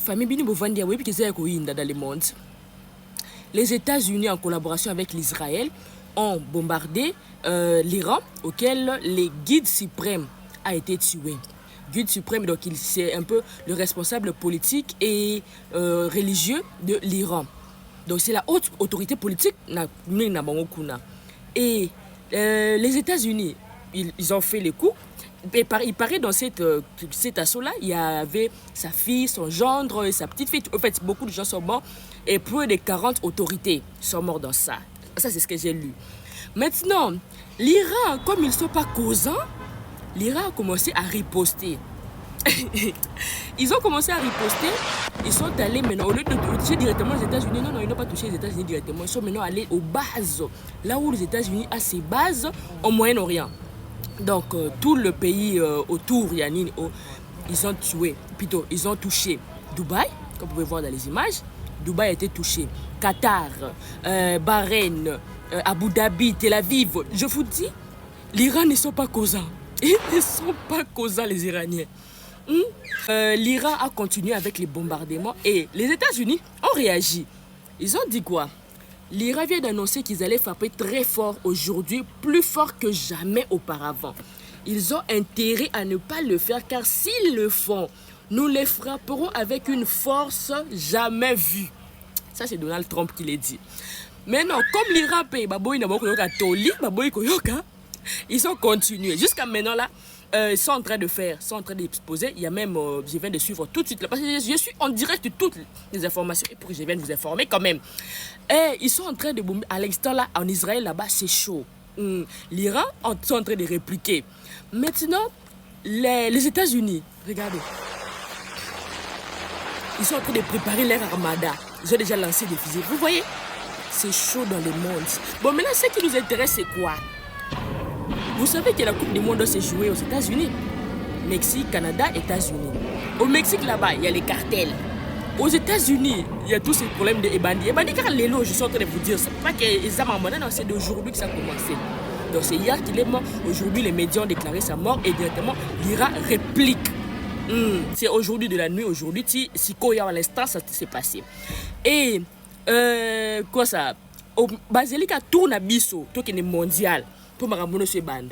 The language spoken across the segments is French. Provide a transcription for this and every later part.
famille Bini Bovandi, oui, puis dans le monde. Les États-Unis, en collaboration avec l'Israël, ont bombardé l'Iran, auquel les guides suprêmes a été tué. Guide suprême, donc c'est un peu le responsable politique et religieux de l'Iran. Donc c'est la haute autorité politique. Et les États-Unis, ils ont fait le coup. Et il paraît dans cet assaut-là, il y avait sa fille, son gendre, sa petite fille. En fait, beaucoup de gens sont morts et plus de 40 autorités sont morts dans ça. Ça, c'est ce que j'ai lu. Maintenant, l'Iran, comme ils ne sont pas causants, l'Iran a commencé à riposter. Ils ont commencé à riposter. Ils sont allés maintenant, au lieu de toucher directement les États-Unis, non, ils n'ont pas touché les États-Unis directement. Ils sont maintenant allés aux bases, là où les États-Unis ont ses bases au Moyen-Orient. Donc, tout le pays autour, ils ont tué, plutôt, ils ont touché Dubaï, comme vous pouvez voir dans les images. Dubaï a été touché. Qatar, Bahreïn, Abu Dhabi, Tel Aviv. Je vous dis, l'Iran ne sont pas causants. Ils ne sont pas causants, les Iraniens. L'Iran a continué avec les bombardements et les États-Unis ont réagi. Ils ont dit quoi? L'Iran vient d'annoncer qu'ils allaient frapper très fort aujourd'hui, plus fort que jamais auparavant. Ils ont intérêt à ne pas le faire car s'ils le font, nous les frapperons avec une force jamais vue. Ça, c'est Donald Trump qui l'a dit. Mais non, comme l'Iran paye, ils ont continué. Jusqu'à maintenant, là, ils sont en train d'exposer. Il y a même, je viens de suivre tout de suite, là, parce que je suis en direct de toutes les informations et pour que je vienne vous informer quand même. Et ils sont en train de bomber. À l'instant, là, en Israël, là-bas, c'est chaud. L'Iran sont en train de répliquer. Maintenant, les États-Unis, regardez. Ils sont en train de préparer leur armada. Ils ont déjà lancé des fusées. Vous voyez, c'est chaud dans le monde. Bon, maintenant, ce qui nous intéresse, c'est quoi? Vous savez que la Coupe du Monde s'est jouée aux États-Unis. Mexique, Canada, États-Unis. Au Mexique, là-bas, il y a les cartels. Aux États-Unis, il y a tous ces problèmes de Ebandi. Ebandi, car les lots, je suis en train de vous dire, c'est pas qu'ils ont abandonné, non, c'est d'aujourd'hui que ça a commencé. Donc c'est hier qu'il est mort. Aujourd'hui, les médias ont déclaré sa mort et directement, l'Iran réplique. C'est aujourd'hui de la nuit, aujourd'hui, si Koya à l'instant, ça s'est passé. Et, quoi ça? Au Basilica tourne à Bisso, tout qui est mondial, pour me ce bande.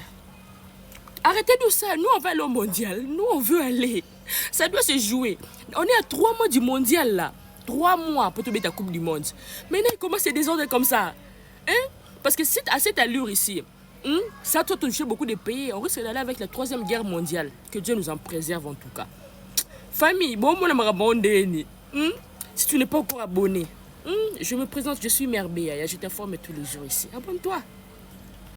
Arrêtez de ça, nous on va aller au mondial, nous on veut aller. Ça doit se jouer. On est à 3 mois du mondial là. 3 mois pour te mettre la Coupe du Monde. Maintenant, comment c'est désordre comme ça? Parce que à cette allure ici, ça doit toucher beaucoup de pays. On risque d'aller avec la 3e guerre mondiale. Que Dieu nous en préserve en tout cas. Famille, bon, si tu n'es pas encore abonné, je me présente, je suis Mère Béa. Je t'informe tous les jours ici. Abonne-toi.